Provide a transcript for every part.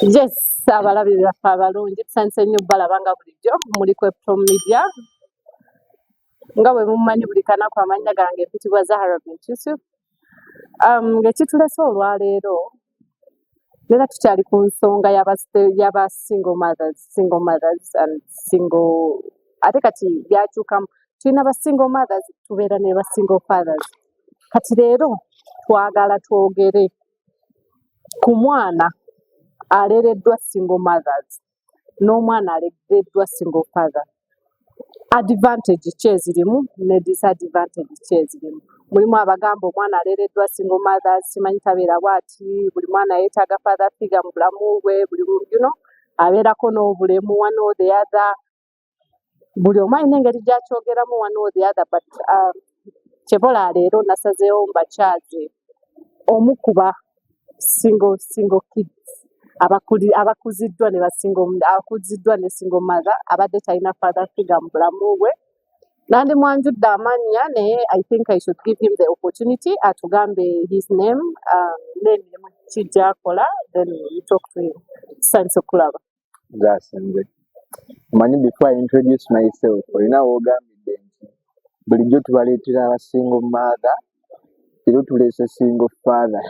Yes, abalabi baffe abalungi tusanise nnyo balabanga bulijjo muli ku Epitome Media nga bwe mumanyi buli kanaku amannya gange mpitibwa Zahara Bintu Yusuf. Ng'ekitulese olwaleero leero tukyali ku nsonga y'aba single mothers and single ate kati byakyukamu tulina ba single mothers tubeera ne ba single fathers. Kati leero twagala twogere ku mwana alereddwa single mothers n'omwana alereddwa single father. Advantage ki ezirimu ne disadvantage ki ezirimu. Mulimu abagamba omwana alereddwa single mothers simanyi tabeera bw'ati, buli mwana yeetaaga father figure mu bulamu bwe, abeerako n'obulemu one or the other. Buli omu alina engeri gy'akyogeramu one or the other, but kyebola leero nasazeewo mbakyaze omu kuba single kids abakuziddwa ne single mother abadde talina father figure mu bulamu bwe. Nandi mwanjudde amannya naye I think I should give him the opportunity atugambe his name n'emirimu ki gy'akola, then we talk to him. Kisanyiza okulaba. Zasenze. Manyi before I introduce myself, olina w'ogambidde nti bulijjo tubaleetera aba single mother, leero tuleese single father.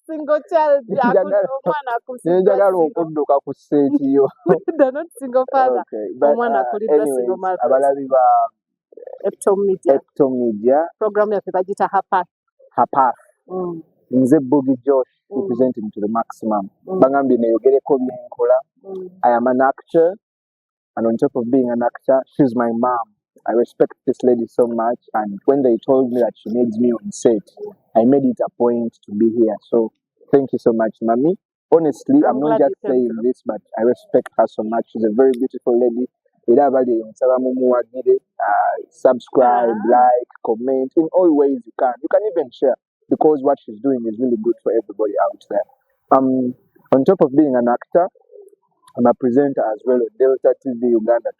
Single child, njagala okudduka ku sseetiyo. They're not single father. Okay, but single mother. Abalabi ba Epitome Media program yaffe bagita Hapath. Nze Boogie Josh representing to the maximum. Bangambye neeyogereko byenkola. I am an actor, and on top of being an actor, she's my mom. I respect this lady so much, and when they told me that she needs me on set, I made it a point to be here. So thank you so much, Mami. Honestly, I'm not just saying this, but I respect her so much. She's a very beautiful lady. Subscribe, like, comment, in all ways you can. You can even share, because what she's doing is really good for everybody out there. On top of being an actor, I'm a presenter as well on Delta TV Uganda.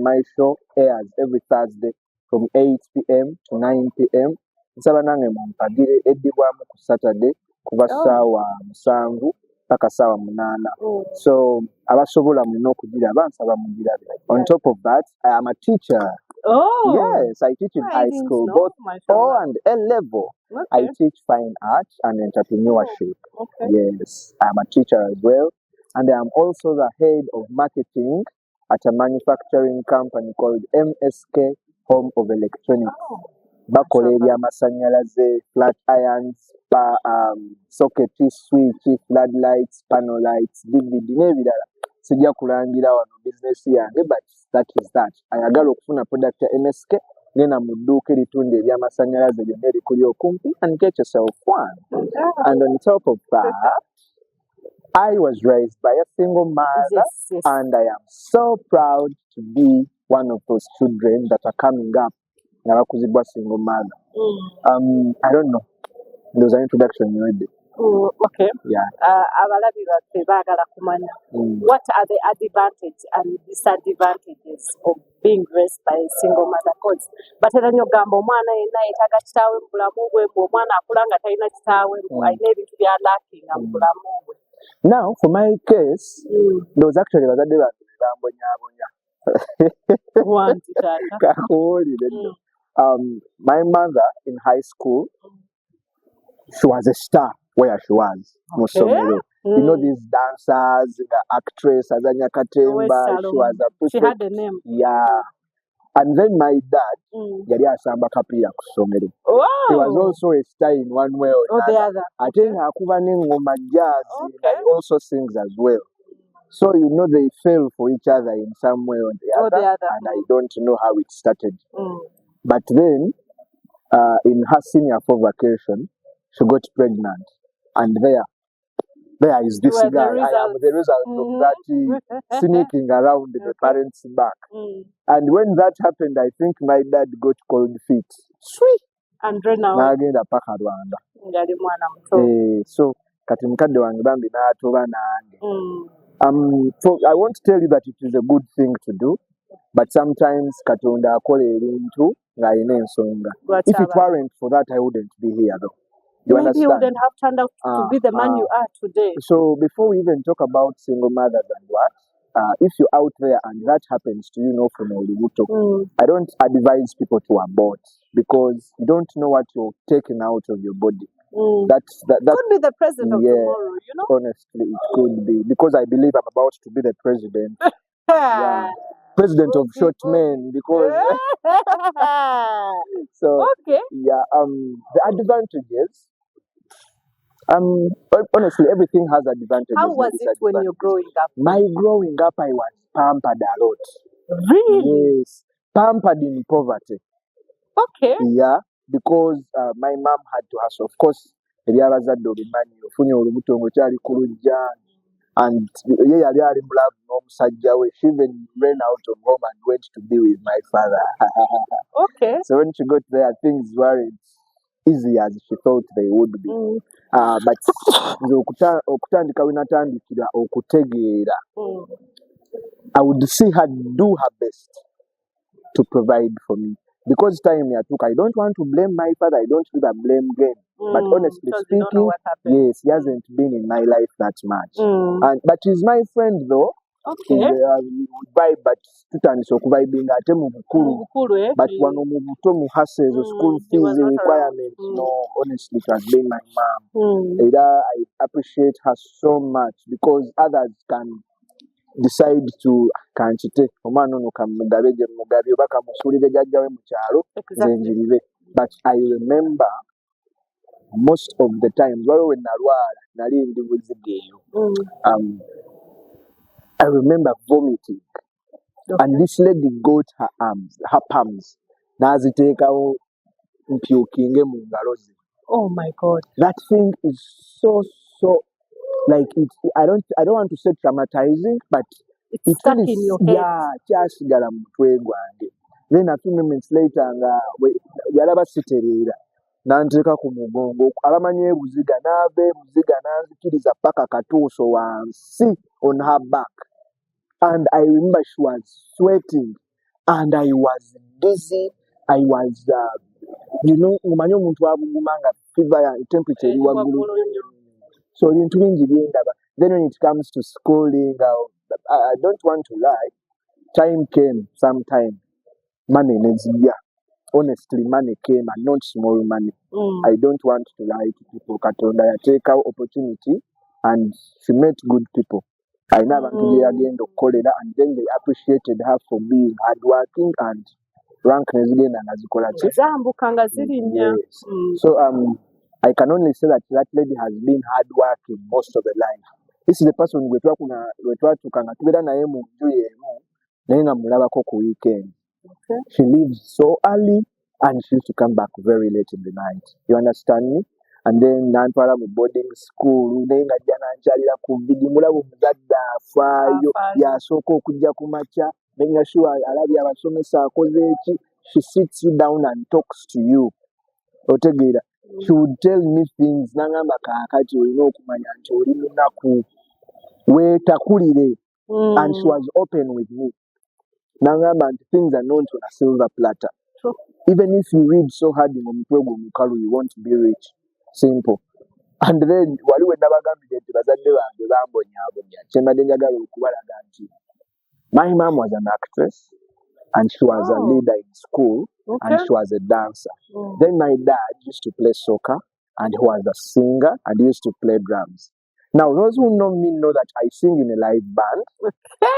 My show airs every Thursday from 8 p.m. to 9 p.m. Nsaba nange mumpagire eddibwamu ku Saturday kuva ssaawa 7 paka ssaawa 8. So abasobola mulina okugira bansaba mugirabe. On top of that, I am a teacher. Oh, yes, I teach in high school, both O and L level. Okay. I teach fine arts and entrepreneurship. Okay. Yes, I'm a teacher as well. And I am also the head of marketing at a manufacturing company called MSK Home of Electronics. Bakola eby'amasanyalaze, flat irons, socket switch, floodlights, panel lights, DVD n'ebirala. Sijja kulangira wano business yange, but that is that. Ayagala okufuna product ya MSK, nena mu dduuka eritunda eby'amasanyalaze byonna erikuli okumpi, and get yourself one. And on top of that, I was raised by a single mother, yes. And I am so proud to be one of those children that are coming up. Nabakuzibwa single mother. I don't know. There was an introduction you read. Okay. Yeah. Abalabi baffe baagala kumanya. What are the advantages and disadvantages of being raised by a single mother? Cause batera nnyo gamba omwana yenna yeetaaga kitaawe mu bulamu bwe, omwana akula nga talina kitaawe, alina ebintu bya lacking mu bulamu bwe. Now, for my case, there was actually a my mother in high school, she was a star where she was. Okay. You know these dancers, the actress, Azanya Katemba, she had a name. Yeah. And then my dad, yali asamba kapira ku ssomero. He was also a star in one way or the other. I think akuba n'engoma jazz, and he also sings as well. So you know they fell for each other in some way or the other. And I don't know how it started. But then, in her senior 4 vacation, she got pregnant, and there is this guy. I am the result of that sneaking around the parents' back. And when that happened, I think my dad got cold feet. Sweet. And now n'agenda paka Rwanda. So kati mukadde wange bambi n'atoba nange. So I won't tell you that it is a good thing to do, but sometimes Katonda akola ebintu ng'alina ensonga. If it weren't for that, I wouldn't be here though. You maybe you understand? wouldn't have turned out to be the man you are today. So before we even talk about single mothers and what, if you're out there and that happens to you, from Olubuto, I don't advise people to abort because you don't know what you're taking out of your body. That could be the president of tomorrow, Honestly, it could be because I believe I'm about to be the president. President of short men because so the advantages. Honestly, everything has advantages. How was it when you're growing up? My growing up, I was pampered a lot. Really? Yes, pampered in poverty. Okay. Yeah, because my mom had to hustle. Of course, and she even ran out of home and went to be with my father. Okay. So when she got there, things weren't easy as she thought they would be. But I would see her do her best to provide for me. Because time I don't want to blame my father, I don't do the blame game. But honestly speaking, yes, he hasn't been in my life that much. But he's my friend though. Okay. But but one mu hustle, school fees requirements. No, honestly, it has been my mom. I appreciate her so much because others can decide to kanchite omwana ono kamugabe oba kamusuulire jjajjawe mu kyalo zenjirize. But I remember most of the times waliwo we nalwala nali ndi buziga eyo. I remember vomiting. And this lady got her palms n'aziteekawo mpyukinge mu ngalo ze. Oh my God. That thing is so like it. I don't want to say traumatizing, but it's stuck in your head. Yeah, kyasigala mu mutwe gwange. Then a few moments later yalaba siterera n'anteeka ku mugongo abamanyi buziga buziga n'anzikiriza paka katuuso wansi on her back. And I remember she was sweating and I was dizzy. I was, umanye omuntu abugumanga fever temperature eri waggulu. So bintu bingi byendaba. Then when it comes to schooling, I don't want to lie. Time came sometime. Money needs honestly, money came and not small money. I don't want to lie to people. Katonda take our opportunity and she met good people. I never again to call it, and then they appreciated her for being hardworking and rank resident and as yes. So I can only say that lady has been hardworking most of the life. This is the person we talk to weekend. She leaves so early and she used to come back very late in the night. You understand me? And then nantwala mu boarding school naye nga ajja nankyalira ku vidi mulaba omuzadde afaayo yasooka okujja ku makya nenga sure alabye abasomesa akoze eki. She sits you down and talks to you. Otegeera, she would tell me things nangamba kaakati olina okumanya nti oli munaku weetakulire. And she was open with me. Nangamba nti things are not on a silver platter. Even if you read so hard in omutwe gw'omukalu, you want to be rich. Simple. And then waliwo nabagambye nti bazadde bange bambonyaabonya kyembadde njagala okubalaga nti my mom was an actress and she was a leader in school and she was a dancer. Then my dad used to play soccer and he was a singer and he used to play drums. Now those who know me know that I sing in a live band.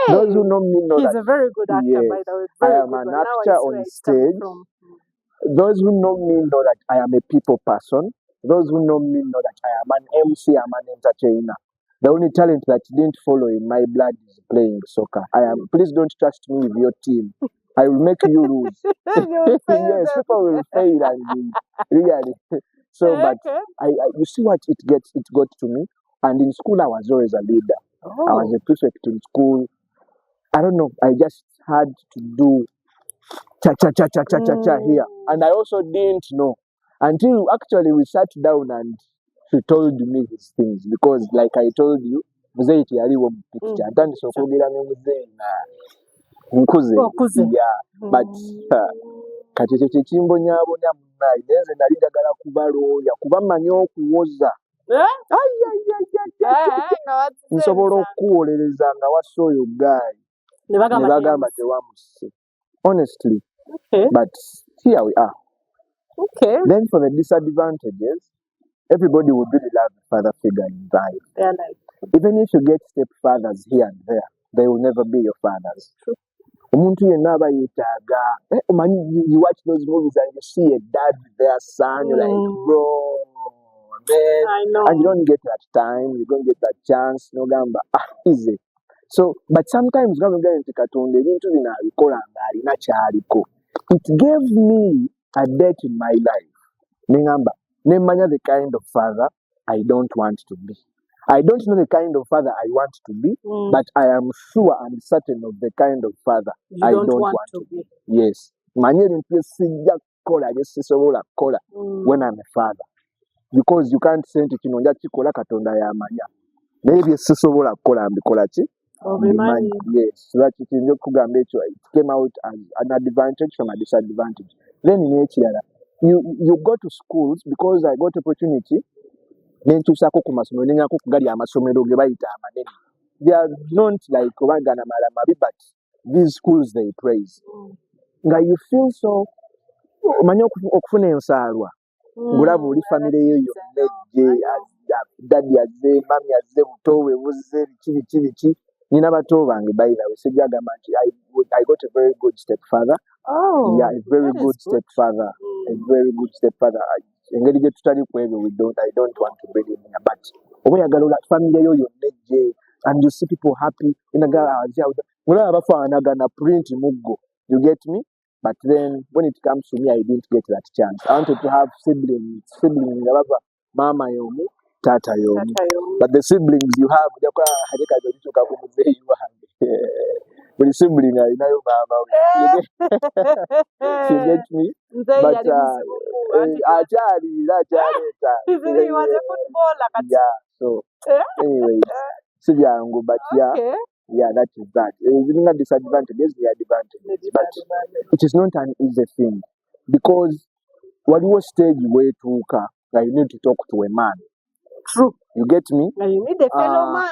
Those who know me know he's a very good actor, by the way. I am an actor on stage. Those who know me know that I am a people person. Those who know me know that I am an MC, I'm an entertainer. The only talent that didn't follow in my blood is playing soccer. Please don't trust me with your team. I will make you lose. Yes, people will fail and really. So, but you see what it got to me. And in school, I was always a leader. I was a prefect in school. I don't know. I just had to do cha here. And I also didn't know until actually we sat down and she told me these things. Because like I told you, muzeyi teyaliwo mu picture. Ntandise okwogera ne muzeyi nga nkuze. Yeah. But kati ekyo kyekimbonyaabonya munnaye naye nze nali njagala kubalooya kuba mmanyi okuwoza nsobola okukuwolereza nga wassa oyo gaayi ne bagamba tewamusse honestly. But here we are. Then for the disadvantages, everybody would really love a father figure in life. Even if you get stepfathers here and there, they will never be your fathers. Omuntu yenna aba yeetaaga you watch those movies and you see a dad with their son, you're like, bro, man. I know. And you don't get that time, you don't get that chance, nogamba easy. So, but sometimes Katonda ebintu bino abikola nga alina kyaliko. It gave me a date in my life. Nengamba, nemanya the kind of father I don't want to be. I don't know the kind of father I want to be, but I am sure and certain of the kind of father I don't want to be. Yes. Manye ebintu sijja kukola bye sisobola kukola when I'm a father. Because you can't say nti kino nja kikola Katonda yamanya. Naye bye sisobola kukola mbikola ki? Yes, so that's it came out as an advantage from a disadvantage. Then in HLR, you go to schools because I got opportunity. Then to sako kumasomero nenyako kugali amasomero ge bayita amanene. They are not like Obagana Malamabi, but these schools they praise. Nga you feel so manyo okufuna ensaalwa. Ngulaba oli family yo yonnejje daddy azze, mami azze, butowe buzze biki. Nina bato bange by the way, sijagamba nti I got a very good stepfather. Yeah, a very good stepfather. A very good stepfather. Engeri gye tutali ku ebyo I don't want to bring him here, but oba oyagala family yo yonnejje and you see people happy mulaba bafaanagana print muggo, you get me? But then when it comes to me, I didn't get that chance. I wanted to have siblings abava mama yomu tata yomu, but the siblings you have buli sibling alinayo mama you get me? But yeah, so anyway, sibyangu, but yeah, that is that. It's not disadvantages, the advantages, but it is not an easy thing because when you stage way to you need to talk to a man. True. You get me? Now you need a fellow man.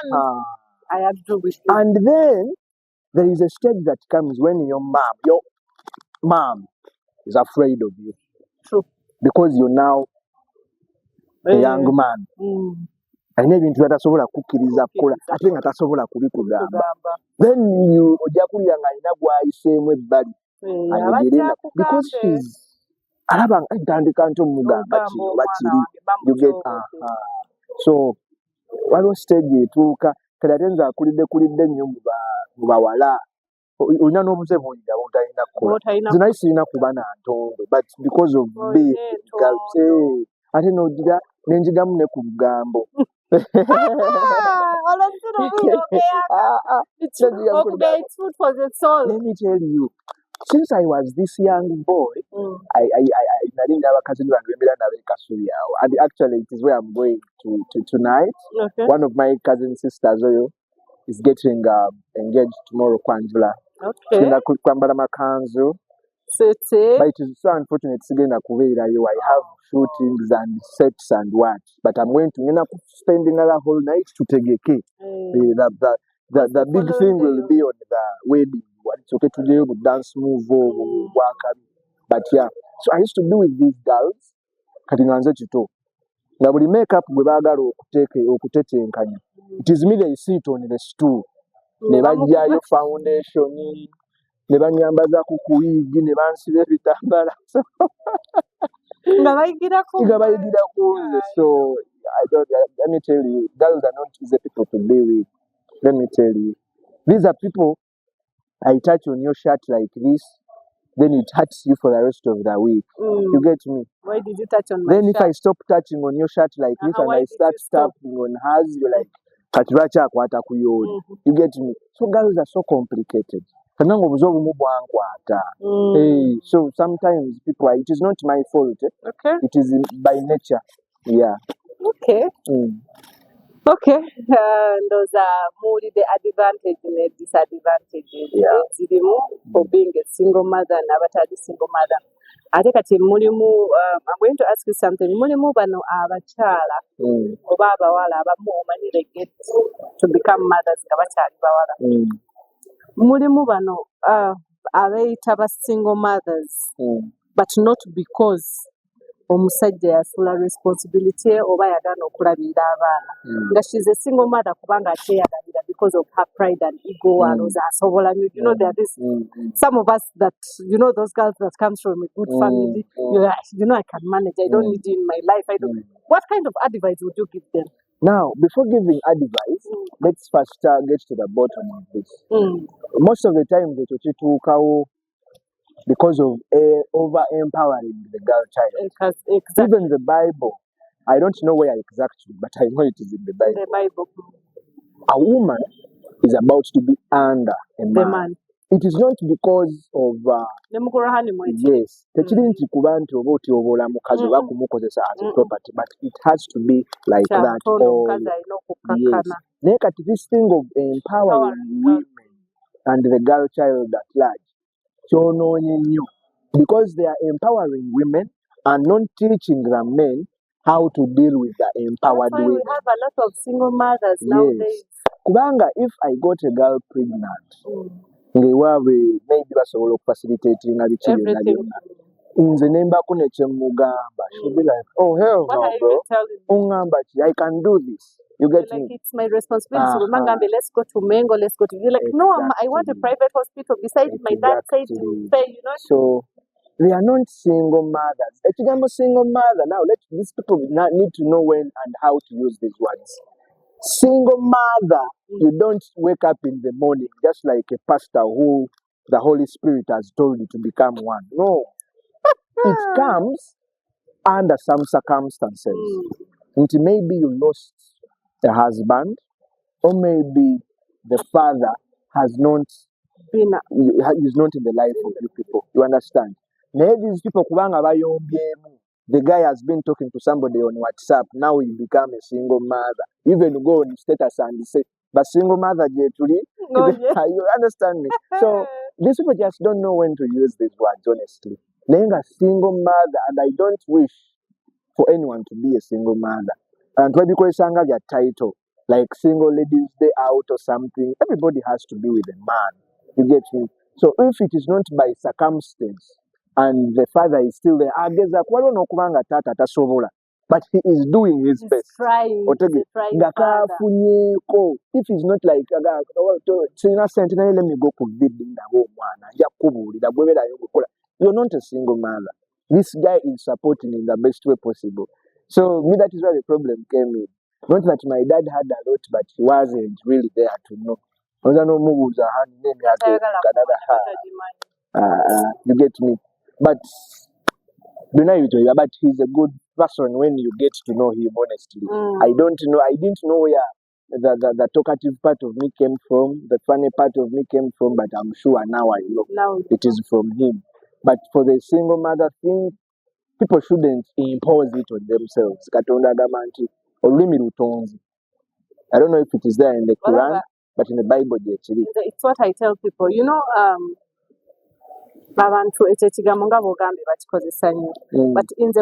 I agree with you. And then there is a stage that comes when your mom is afraid of you. True. Because you're now a young man. Alina ebintu byatasobola kukkiriza kukola ate nga tasobola kubikugamba. Then you ojja kulira nga alina gwayiseemu ebbali ayogerera because she's alaba ntandika nti omugamba kino oba kiri. You get so waliwo stage etuuka kati ate nze akulidde nnyo mu bawala olina n'obuze bw'olira bw'otalina kukola. Nze naye sirina kuba na ntondo but because of being girls ate n'ogira n'enjigamu ne ku bugambo. It's food for the soul. Let me tell you, since I was this young boy, I and actually it is where I'm going to tonight. Okay. One of my cousin sisters is getting engaged tomorrow, Kwanjula. Okay. But it is so unfortunate I have shootings and sets and what. But I'm going to spend another whole night to Tegeke. The big thing will be on the wedding. It's okay to do with dance move or work. But yeah. So I used to be with these girls. Now we make up with it is me they sit on the stool. Never your foundation. Never nyambaza kukuigi ne bansiba ebitambala. So let me tell you, girls are not easy people to be with. Let me tell you, these are people. I touch on your shirt like this, then it hurts you for the rest of the week. You get me? Why did you touch on my then shirt? If I stop touching on your shirt like this and I start tapping on hers, you're like, you get me? So girls are so complicated. Hey, so sometimes people, it is not my fault. Okay. It is by nature. Yeah. Okay. Okay. Those are more the advantages and disadvantages for being a single mother and never had a single mother. ate kati mulimu I'm going to ask you something mulimu bano abakyala oba abawala abamu omanyi they get to become mothers nga bakyali bawala mulimu bano abeeyita ba single mothers but not because omusajja yasula responsibility oba yagaana okulabirira abaana nga she's a single mother kubanga akyeyagalira because of her pride and ego alooza asobola you know there is some of us that you know those girls that comes from a good family you're like, you know I can manage I don't need you in my life I don't what kind of advice would you give them? Now before giving advice let's first get to the bottom of this. Most of the time ekyo kituukawo because of over empowering the girl child. Exactly. Even the Bible, I don't know where exactly, but I know it is in the Bible. The Bible. A woman is about to be under a man. The man. It is not because of yes. Tekiri nti kuba nti oba otyobola mukazi oba kumukozesa as a property, but it has to be like that. Yes. Naye kati this thing of empowering women and the girl child at large, kyonoonye nnyo because they are empowering women and not teaching the men how to deal with the empowered women. We have a lot of single mothers nowadays. Kubanga if I got a girl pregnant, ng'ewaabwe maybe basobola okufacilitating biki byonna byonna. Nze ne mbaako ne kye mugamba. She'll be like, oh hell no bro. Ungamba ki, I can do this. You get me? Like it's my responsibility. So let's go to Mengo, let's go to you. Like, exactly. No, I want a private hospital. Besides, my dad said to pay, you know. So they are not single mothers. Ekigamba single mother. Now these people need to know when and how to use these words. Single mother, you don't wake up in the morning just like a pastor who the Holy Spirit has told you to become one. No. It comes under some circumstances. Maybe you lost a husband, or maybe the father has not is not in the life of you people. You understand? Maybe these people the guy has been talking to somebody on WhatsApp, now he become a single mother. Even go on status and say, but single mother you understand me? So these people just don't know when to use these words, honestly. Being a single mother, and I don't wish for anyone to be a single mother. And when because your title, like single ladies day out or something, everybody has to be with a man. You get me? So if it is not by circumstance and the father is still there, but he is doing his best. Trying. If it's not like let me go you're not a single mother. This guy is supporting in the best way possible. So me, that is where the problem came in. Not that my dad had a lot, but he wasn't really there to know. You get me? But but he's a good person when you get to know him honestly. I didn't know where the talkative part of me came from, the funny part of me came from, but I'm sure now I know it is from him. But for the single mother thing, people shouldn't impose it on themselves. I don't know if it is there in the Quran, but in the Bible, it's what I tell people. You know, but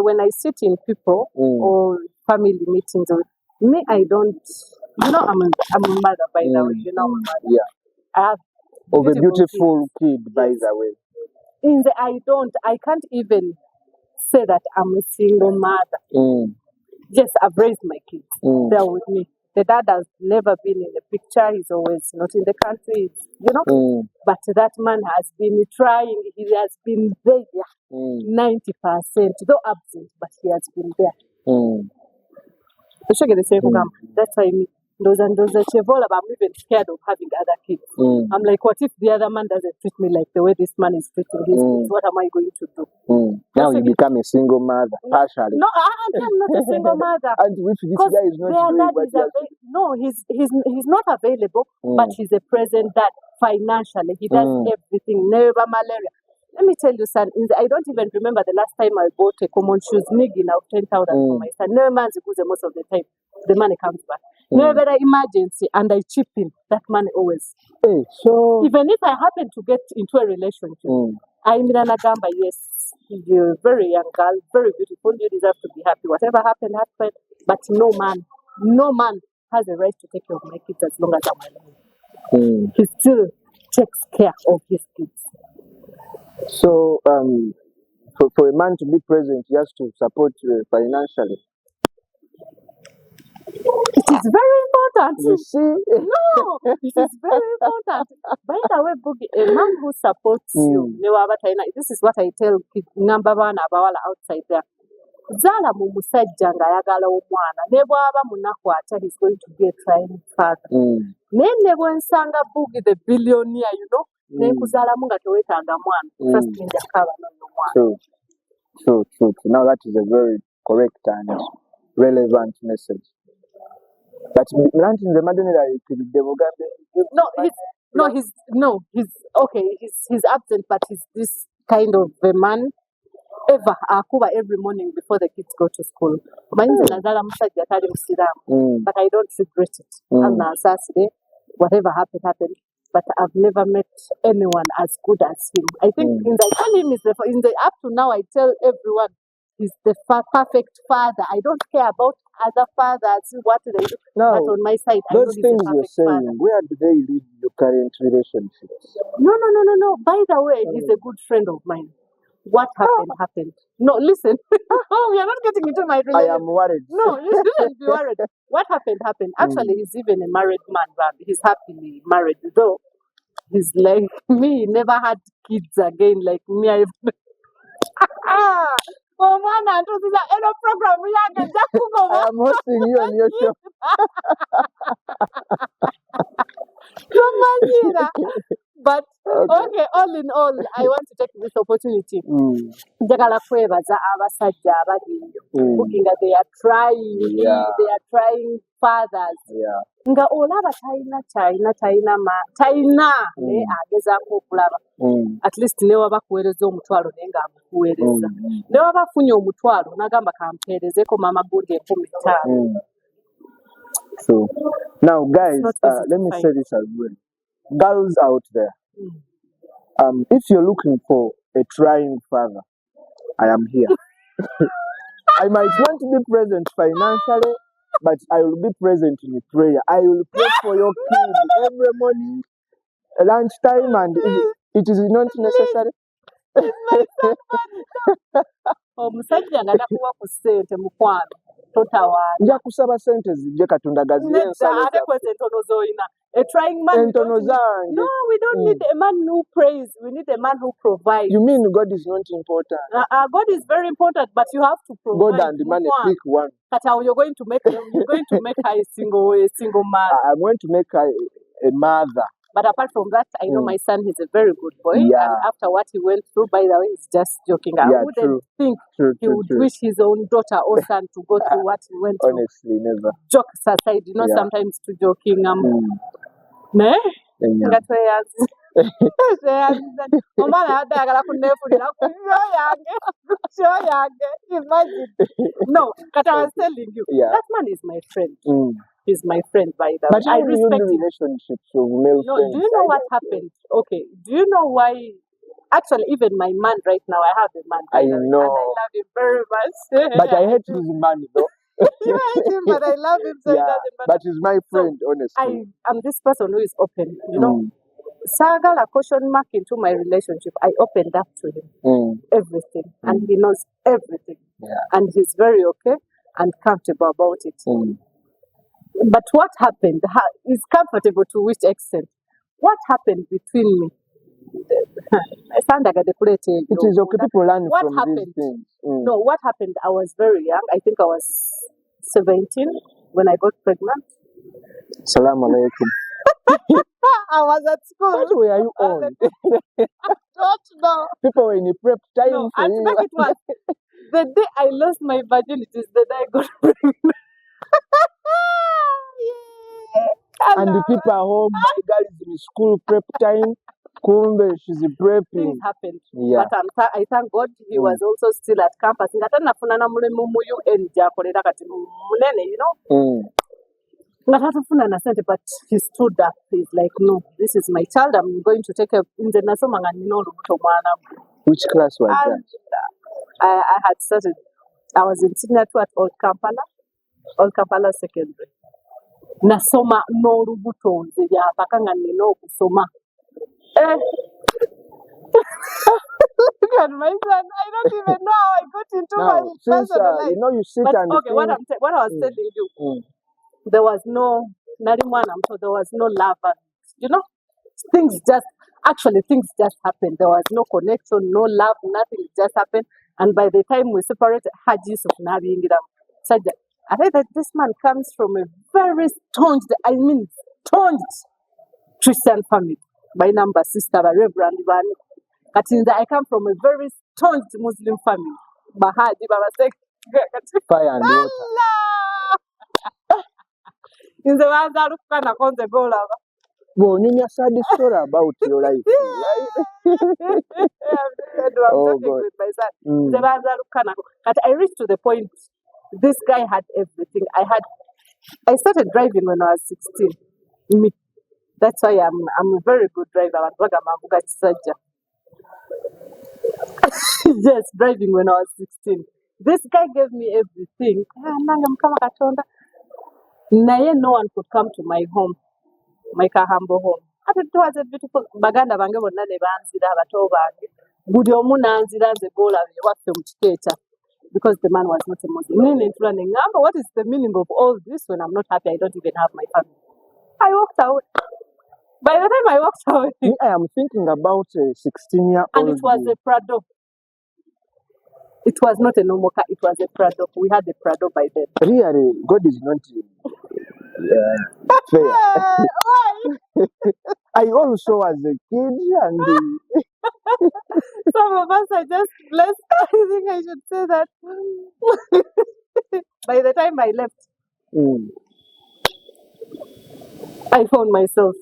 when I sit in people or family meetings, me, I don't, you know, I'm a mother, by the way, you know, I'm a mother. Yeah. I have of a beautiful kid, by the way. I can't even say that I'm a single mother. Yes, I've raised my kids. They're with me. The dad has never been in the picture. He's always not in the country, you know. But that man has been trying. He has been there 90%, though absent, but he has been there. That's why those I'm even scared of having other kids. I'm like, what if the other man doesn't treat me like the way this man is treating his kids? What am I going to do? Now you become a single mother, partially. No, I'm not a single mother. And if this guy is not doing what he's not available, but he's a present dad financially. He does everything. Neba, malaria. Let me tell you, son, I don't even remember the last time I bought a common shoes, niggy now 10,000 for my son. No man's good most of the time. The money comes back. Never emergency, and I chip in. That money always. So even if I happen to get into a relationship, ayimira nagamba yes, you're a very young girl, very beautiful, you deserve to be happy, whatever happened happened, but no man has a right to take care of my kids as long as I'm alive. He still takes care of his kids. So for a man to be present, he has to support financially. It is very important. You see? No, it is very important. By the way, Boogie, a man who supports you, this is what I tell kids, ngamba baana abawala outside there. Zaala mu musajja ng'ayagala omwana ne bw'aba munakwata, he's going to be a trying father. Naye ne bwe nsanga Boogie the billionaire, ne nkuzaalamu nga teweetaaga mwana. Trust me, njakaba n'oyo mwana. True. Now that is a very correct and relevant message. But the madonna he's absent, but he's this kind of a man. Ever akuba every morning before the kids go to school. But I don't regret it. On Saturday, whatever happened. But I've never met anyone as good as him. I think I tell him up to now. I tell everyone he's the perfect father. I don't care about other fathers. What they do. No, but on my side, those I know things he's a you're perfect saying, father. where do they lead your current relationships? No. By the way, he's a good friend of mine. What happened. No, listen. We are not getting into my relationship. I am worried. No, you shouldn't be worried. What happened. Actually, he's even a married man, but he's happily married. Though he's like me, never had kids again like me. I am hosting you on your show. But okay, all in all, I want to take this opportunity. Njagala kwebaza abasajja abaliyo. Looking at they are trying fathers. Nga olaba talina ne agezaako okulaba. At least ne waba kuweereza omutwalo naye ng'amukuweereza. Ne waba afunye omutwalo n'agamba kampeerezeko maama gundi 15,000. So now guys, let me say this as well. Girls out there, if you're looking for a trying father, I am here. I might want to be present financially, but I will be present in prayer. I will pray for your kid every morning, lunchtime, and it is not necessary. Omusajja nga takuwa ku ssente mukwano totawaana. Nja kusaba sente zijje Katonda gaziye ensalo ate kwezi entono z'olina. A trying man. No, we don't need a man who prays. We need a man who provides. You mean God is not important? God is very important, but you have to provide. God and money, pick one. You're going to make her a single mother. I'm going to make her a mother. But apart from that, I know my son is a very good boy. Yeah. And after what he went through, by the way, he's just joking. I wouldn't think he would wish his own daughter or son to go through what he went through. Honestly, never. Jokes aside, sometimes to joking. Ne? No, but I was telling you, that man is my friend. He's my friend, by the way. But I respect relationships with male friends. Do you know what happened? Okay, do you know why? Actually, even my man right now, I have a man. I know. And I love him very much. But I hate his man, though. You hate him, but I love him, so he doesn't matter. But he's my friend, honestly. I'm this person who is open, Sagala caution mark into my relationship. I opened up to him everything, and he knows everything, and he's very okay and comfortable about it. But what happened is comfortable to which extent? What happened between me? It is okay, people learn what from happened? these things. No, what happened? I was very young. I think I was 17 when I got pregnant. Assalamu alaikum. I was at school. What way are you on? Don't know. People were in the prep time for and you. make it worse. The day I lost my virginity is the day I got pregnant. And the people at home, my girl is in school prep time. Kumbe, she's prepping. Things happened. But I thank God he was also still at campus. Ngatanafuna mulemu mu UN jakolera kati munene, but he stood up. He's like, no, this is my child. I'm going to take a in the nasoma nga nino lubuto mwana. Which class was that? And I had started, I was in senior two at Old Kampala Secondary. Nasoma n'olubuto nze byapaka nga nina okusoma. Look at my son. I don't even know how I got into my personal life. You know, you sit but and okay, think, what I was telling you, there was no so there was no love, and you know, things just happened. There was no connection, no love, nothing. It just happened. And by the time we separated, Haji Sufnabi Sajja, I heard that this man comes from a very staunch Christian family. My number sister, Reverend Ivan. I come from a very staunch Muslim family. Bahadi Baba fire and water. In the world, I look kind of on the goal. Well, Nina sad story about your life. I'm talking with my son. But I reached to the point. This guy had everything. I started driving when I was 16. Me. That's why I'm a very good driver. Yes, driving when I was 16. This guy gave me everything. No one could come to my home, my Kahambo home. It was a beautiful baganda bange bonna ne banzira abato bange. Buli omu nanzira nze gola waffe mu kikeeta, because the man was not a Muslim. What is the meaning of all this when I'm not happy? I don't even have my family. I walked away. By the time I walked away, I am thinking about a 16-year-old. And it was a Prado. It was not a normal car, it was a Prado. We had a Prado by then. Really, God is not fair. Why? I also was a kid and some of us are just blessed. I think I should say that. By the time I left, I found myself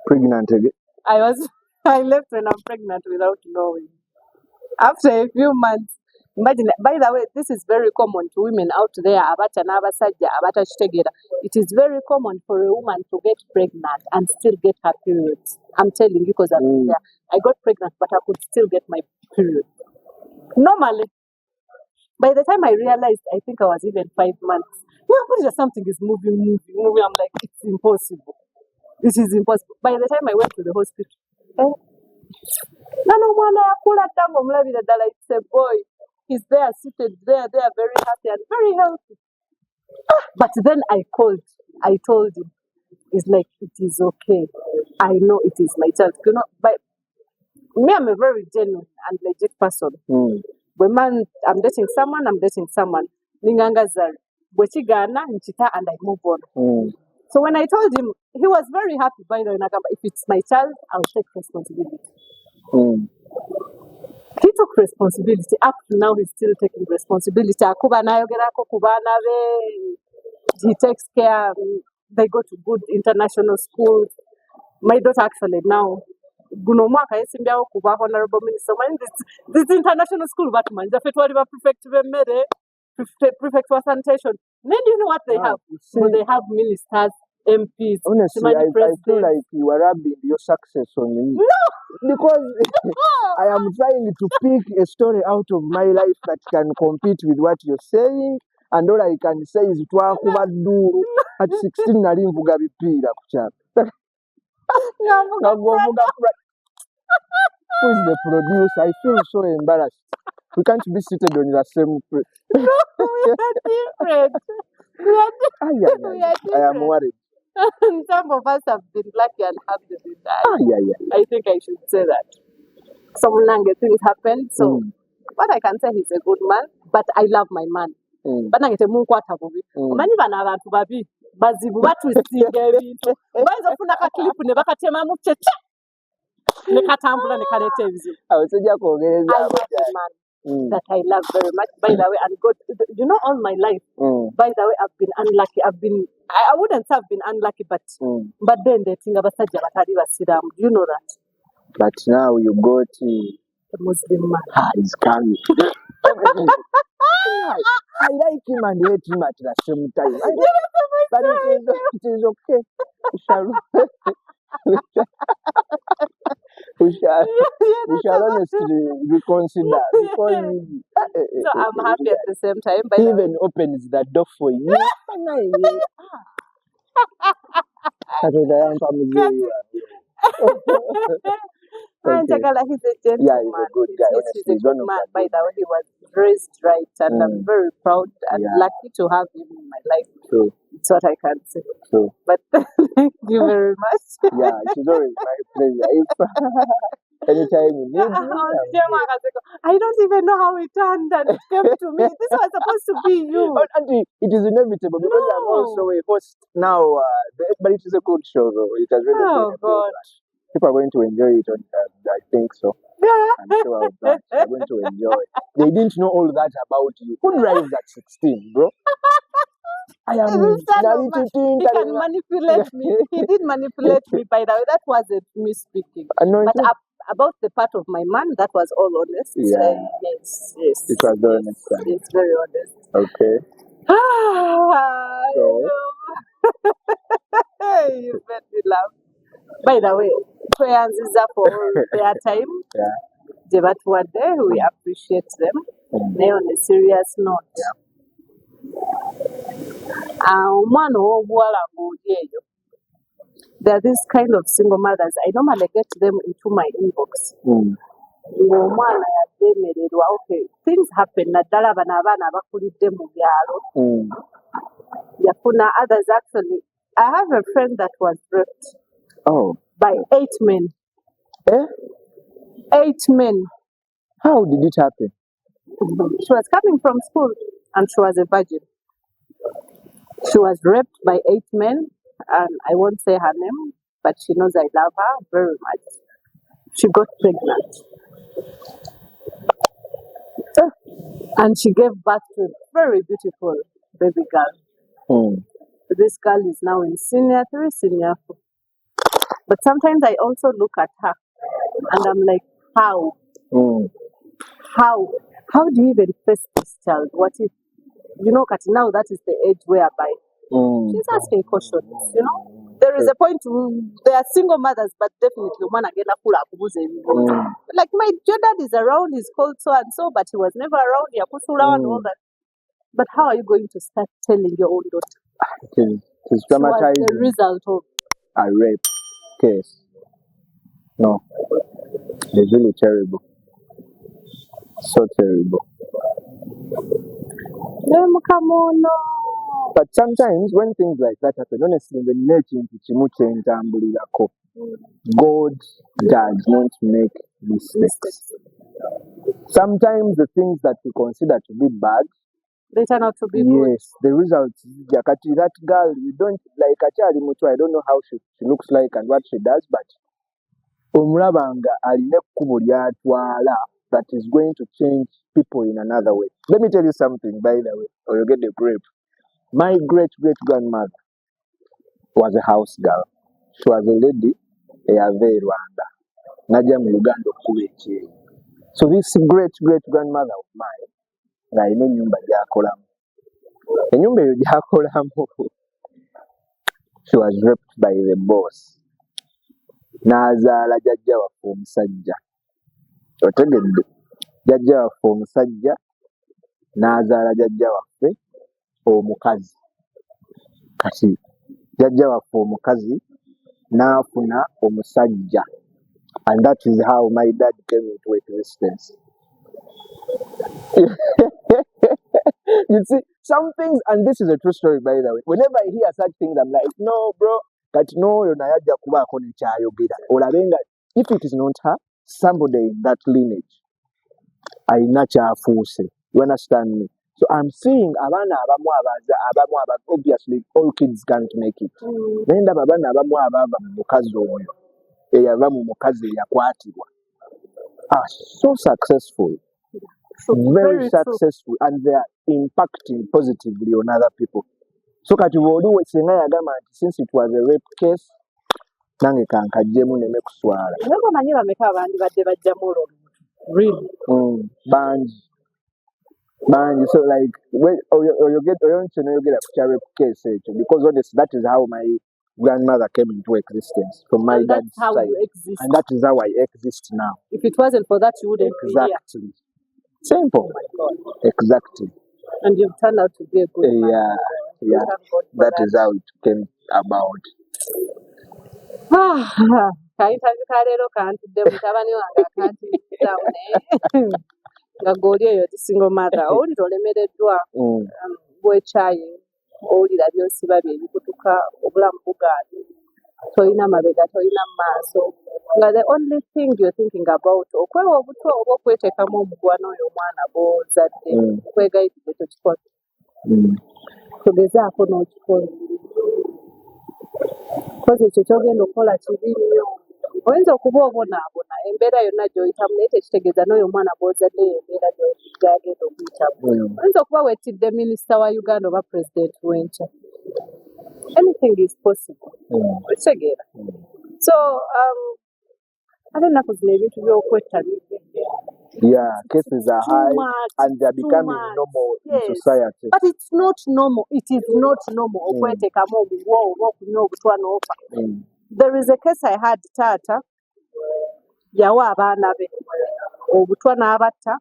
pregnant again. I left when I'm pregnant without knowing. After a few months, imagine, by the way, this is very common to women out there. It is very common for a woman to get pregnant and still get her periods. I'm telling you because I've been there. I got pregnant, but I could still get my period. Normally, by the time I realized, I think I was even 5 months. Something is moving. I'm like, it's impossible. This is impossible. By the time I went to the hospital, it's a boy. He's there, seated there. They are very happy and very healthy. But then I called. I told him, it's like, it is okay. I know it is my child. You know, but me, I'm a very genuine and legit person. When I'm dating someone. Ningangazari. Bwechigana, nchita, and I move on. So when I told him, he was very happy. By the way, if it's my child, I'll take responsibility. He took responsibility. Up to now, he's still taking responsibility. He takes care. They go to good international schools. My daughter actually now, honorable minister, this international school, prefect for sanitation. Then you know what they have? So they have ministers, MPs. Honestly, I feel like you are rubbing your success on me. No! Because I am trying to pick a story out of my life that can compete with what you're saying, and all I can say is at 16 nali mvuga bipiira ku kyapa. Who is the producer? I feel so embarrassed. We can't be seated on the same place. No, we are different. I am worried. Some of us have been lucky and happy with that. I think I should say that. Some things happened. So, what I can say, he's a good man, but I love my man. But I get a moon quarter of it. Many banana to baby. Bazibu, what we see, Gary. Why is the Funaka clip in the Bakatema Mucha? I was a man that I love very much. By the way, and God, you know, all my life, by the way, I've been unlucky. I wouldn't have been unlucky, but then the thing about Sajjatari was Sidam. Do you know that? But now you go to the Muslim man. He's coming. I like him and hate him at the same time. But it is okay. we shall honestly reconsider because So I'm happy at the same time. By the way. even opens the door for you. Njagala, he's a gentleman. Yeah, he's a good guy. Yes, Honestly, he's a good man. By the way, he was raised right, and I'm very proud and lucky to have him in my life. True. It's what I can say. True. But thank you very much. Yeah, it is always my pleasure. Anytime you need me, I don't even know how it turned and it came to me. This was supposed to be you. But Auntie, it is inevitable because I'm also a host now. But it is a good show, though. It has really been a good one. People are going to enjoy it. I think so. I'm sure of that. They're going to enjoy it. They didn't know all that about you. Who drives at 16, bro? I am he can manipulate me. He did manipulate me, by the way. That wasn't me speaking. But about the part of my man, that was all honest. Yeah. Yes. It was honest. It's very honest. Okay. So. You made me laugh. By the way, prayers is up for their time. Yeah. We appreciate them. They on a serious note. There are these kind of single mothers. I normally get them into my inbox. Okay, things happen. Others actually. I have a friend that was raped. By 8 men. 8 men. How did it happen? She was coming from school and she was a virgin. She was raped by 8 men, and I won't say her name, but she knows I love her very much. She got pregnant. And she gave birth to a very beautiful baby girl. This girl is now in senior 3, senior 4. But sometimes I also look at her and I'm like, how? How do you even face this child? What if, now that is the age whereby she's asking questions, There is a point, there are single mothers, but definitely one again, like my dad is around, he's called so and so, but he was never around, and all that. But how are you going to start telling your own daughter? It is traumatizing. The result of a rape case. No, it's really terrible. So terrible. But sometimes when things like that happen, honestly, in the nature God does not make mistakes. Sometimes the things that we consider to be bad, they turn out to be good. Yes, the result is that girl, you don't like Achali Mutu. I don't know how she looks like and what she does, but Umrabanga aline kubo lyatwala that is going to change people in another way. Let me tell you something, by the way, or you get the grip. My great-great-grandmother was a house girl. She was a lady, a Rwanda. Najam Uganda Kuwait. So this great-great-grandmother of mine, na ine nyumba gyakolamu. Enyumba eyo gyakolamu. She was raped by the boss. N'azaala jjajja waffe omusajja. Otegedde? Jjajja waffe omusajja n'azaala jjajja waffe omukazi. Kati jjajja waffe omukazi n'afuna omusajja. And that is how my dad came into existence. You see, some things, and this is a true story, by the way. Whenever I hear such things, I'm like, no, bro, that no, if it is not her, somebody in that lineage, you understand me? So I'm seeing obviously all kids can't make it. Then are so successful. Very successful, and they are impacting positively on other people. So since it was a rape case, really? Banji. So like when you get a rape case, because honestly, that is how my grandmother came into existence from my And that's dad's how side. you exist. And that is how I exist now. If it wasn't for that, you wouldn't be here. Exactly. Simple. Oh my God. Exactly. And you've turned out to be a good man. Yeah. We Yeah. thank God for That is how it came about. Kayintavi kaleero kantudde mutabani wange akantizaamu naye nga gw'oli eyo ti single mother owulira olemereddwa bwekyayi owulira by'osiba bye bikutuka obulamu bugaali tolina mabega tolina maaso nga the only thing you're thinking about okwewa obutwa oba okweteekamu omuguwa n'oyo omwana bw'ozadde kwegayirire tokikola togezaako n'okikola kozi ekyo kyogenda okukola kibi nnyo oyinza okuba obonaabona embeera yonna gy'oyitamu naye tekitegeeza n'oyo omwana bw'ozadde embeera gy'agenda okuyitamu oyinza okuba weetidde minisita wa Uganda oba pulezidenti w'enkya anything is possible okitegeera so ate ennaku zino ebintu by'okwetta Yeah, cases are high and they are becoming normal in society. But it's not normal. It is not normal. Okweteekamu obuguwa oba okunywa obutwa n'ofa. There is a case I had taata yawa abaana be obutwa n'abatta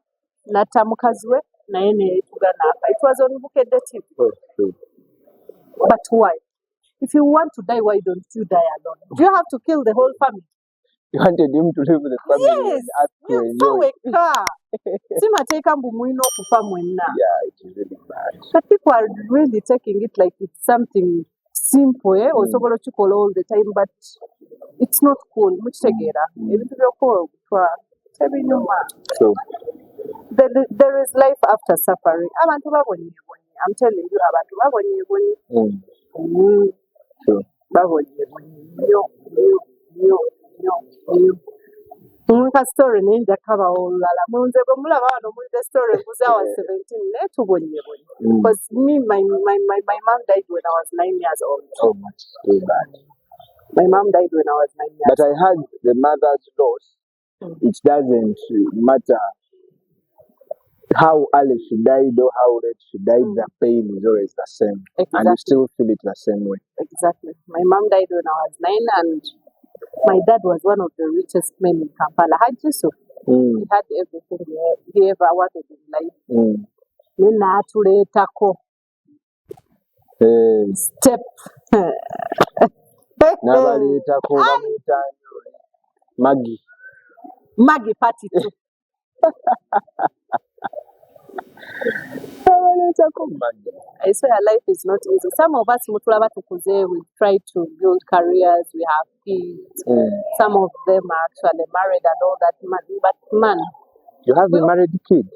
n'atta mukazi we naye neetuga n'afa. It was on Bukedde TV. But why? If you want to die, why don't you die alone? Do you have to kill the whole family? You wanted him to live with the family Yes, and ask to you enjoy. Simateeka mbu mulina okufa mwenna. Yeah, it is really bad. But people are really taking it like it's something simple, osobola okikola all the time, but it's not cool. Mukitegeera ebintu by'okukola obutwa tebinyuma. So there is life after suffering. Abantu babonyeebonye. I'm telling you, abantu babonyeebonye. Babonyeebonye nnyo. Nka story naye nja kabawo olulala. Munze bwe mulaba wano mulide story mbuze I was 17 naye tubonyeebonye. Because me, my mom died when I was 9 years old. Oh, much too bad. My mom died when I was 9 years old. But I had the mother's loss. It doesn't matter how early she died or how late she died, the pain is always the same. Exactly. And you still feel it the same way. Exactly. My mom died when I was 9 and my dad was one of the richest men in Kampala. Had Yusuf. He had everything he ever wanted in life. Nina atuleetako step. N'abaleetako bamuyita Maggie party too. I swear life is not easy. Some of us mutulaba tukuze, we try to build careers, we have kids. Some of them are actually married and all that. But man, you have a married kid?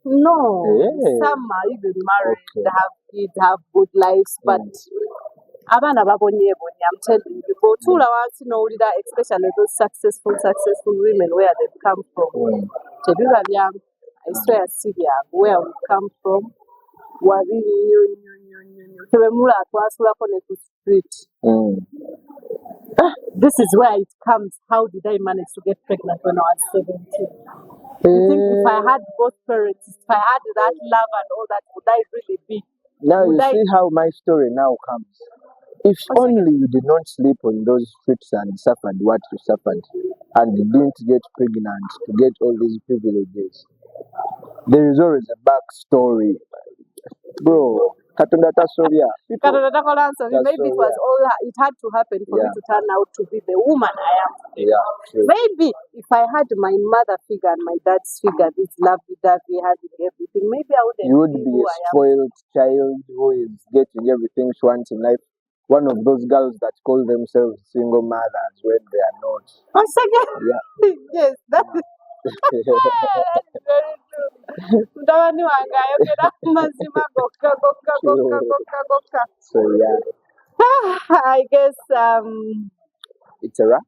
No. Some are even married, have kids, have good lives, but abaana babonyeebonye. I'm telling you, bw'otuula wansi n'owulira especially those successful women where they've come from. Tebiba byangu. I swear serious where we come from. Wabi nnyo. Tebemula twasulako ne ku street. This is where it comes. How did I manage to get pregnant when I was 17? You think if I had both parents, if I had that love and all that, would I really be? Now you see how my story now comes. If only you did not sleep on those streets and suffered what you suffered and didn't get pregnant to get all these privileges. There is always a backstory. Bro, Katonda tasobya. Maybe it was all, it had to happen for me to turn out to be the woman I am. Yeah, true. Maybe if I had my mother figure and my dad's figure, this lovey-dovey, having everything, maybe I wouldn't. You would be a spoiled child who is getting everything she wants in life. One of those girls that call themselves single mothers when they are not. Once again? Yeah. Yes, that is very true. Mtabani wange ayogera mazima gokka. So yeah. I guess it's a wrap.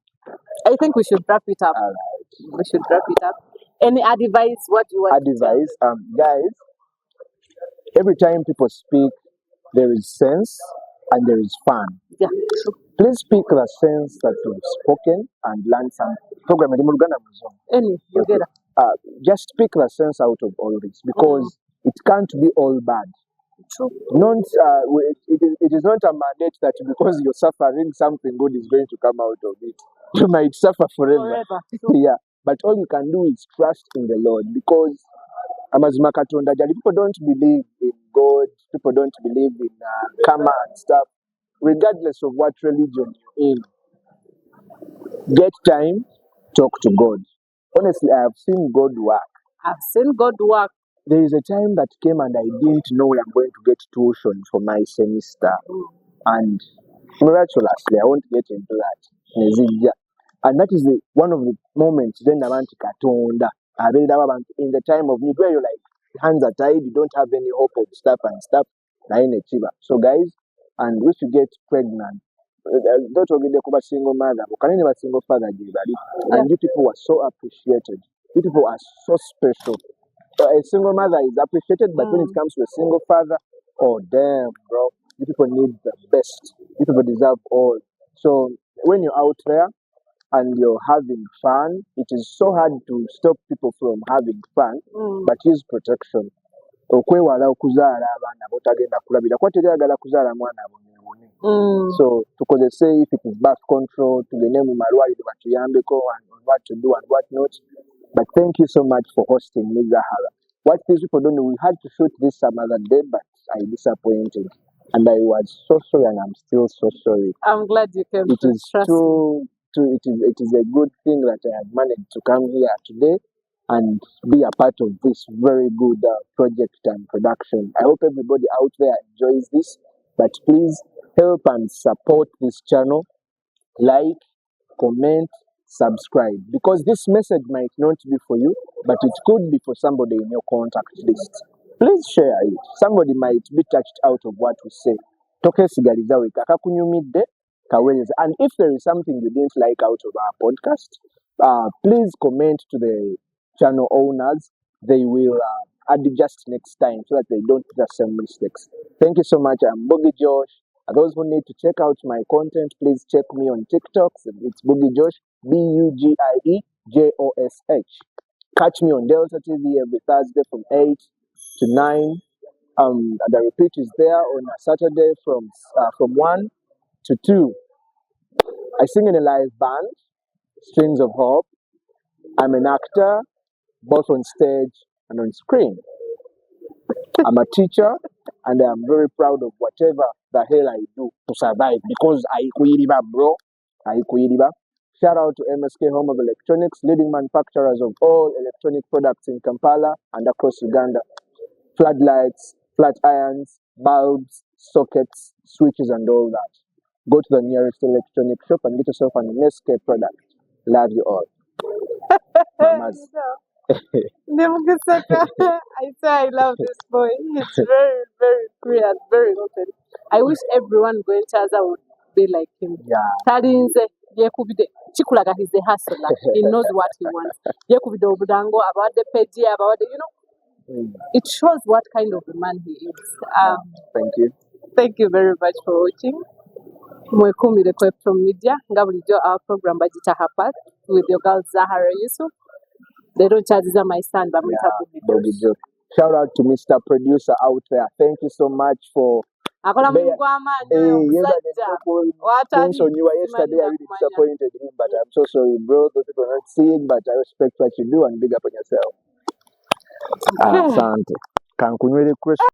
I think we should wrap it up. All right. We should wrap it up. Any advice? What do you want? Advice, guys. Every time people speak, there is sense and there is fun. Yeah. Please speak the sense that you've spoken and learn some program. Just speak the sense out of all this because it can't be all bad. True. Not it is not a mandate that because you're suffering, something good is going to come out of it. You might suffer forever. True. Yeah, but all you can do is trust in the Lord, because amazima katonda jali, people don't believe in God, people don't believe in karma and stuff. Regardless of what religion you're in, get time, talk to God. Honestly, I have seen God work. I've seen God work. There is a time that came and I didn't know I'm going to get tuition for my semester. And miraculously, I won't get into that. Nezija. And that is one of the moments then Namanti Katonda. In the time of need where you're like, hands are tied, you don't have any hope of stuff and stuff. So guys, and if you get pregnant, don't forget the single mother, a single father, and you people are so appreciated. You people are so special. A single mother is appreciated, but when it comes to a single father, oh damn, bro, you people need the best. You people deserve all. So when you're out there and you're having fun, it is so hard to stop people from having fun, but use protection. Okwewala okuzaala abaana botagenda kulabira kuba teryagala kuzaala mwana abonebone. So tukozese, if it is birth control, tugende mu malwaliro batuyambeko on what to do and what not. But thank you so much for hosting me, Zahara. What these people don't know, we had to shoot this some other day, but I disappointed. And I was so sorry, and I'm still so sorry. I'm glad you came. It is it is a good thing that I have managed to come here today and be a part of this very good project and production. I hope everybody out there enjoys this, but please help and support this channel. Like, comment, subscribe, because this message might not be for you, but it could be for somebody in your contact list. Please share it. Somebody might be touched out of what we say. Tokesigalizawe kakakunyumidde kawereze. And if there is something you didn't like out of our podcast, please comment to the channel owners. They will adjust next time so that they don't do the same mistakes. Thank you so much. I'm Boogie Josh. Those who need to check out my content, please check me on TikTok. It's Boogie Josh, BUGIEJOSH. Catch me on Delta TV every Thursday from 8 to 9. The repeat is there on a Saturday from 1 to 2. I sing in a live band, Strings of Hope. I'm an actor, both on stage and on screen. I'm a teacher, and I'm very proud of whatever the hell I do to survive, because I kuiriba, bro. I kuiriba. Shout out to MSK Home of Electronics, leading manufacturers of all electronic products in Kampala and across Uganda. Floodlights, flat irons, bulbs, sockets, switches, and all that. Go to the nearest electronic shop and get yourself an MSK product. Love you all. Mamas. I say I love this boy. He's very, very free and very open. I wish everyone going to would be like him. Talinze yekubide chikulaga, he's a hustler. He knows what he wants. Yekubide obudango about the page, about the, it shows what kind of a man he is. Thank you. Thank you very much for watching. Mwekumire ku Epitome Media. Nga bulijjo our program bagita Hapat with your girl Zahara Yusuf. They don't charge my son, but Boogie Josh. Shout out to Mr. Producer out there. Thank you so much for mention you were yesterday. I really disappointed him, but I'm so sorry, bro. Those people are not seeing, but I respect what you do and big up on yourself. Asante. Kankunywele question.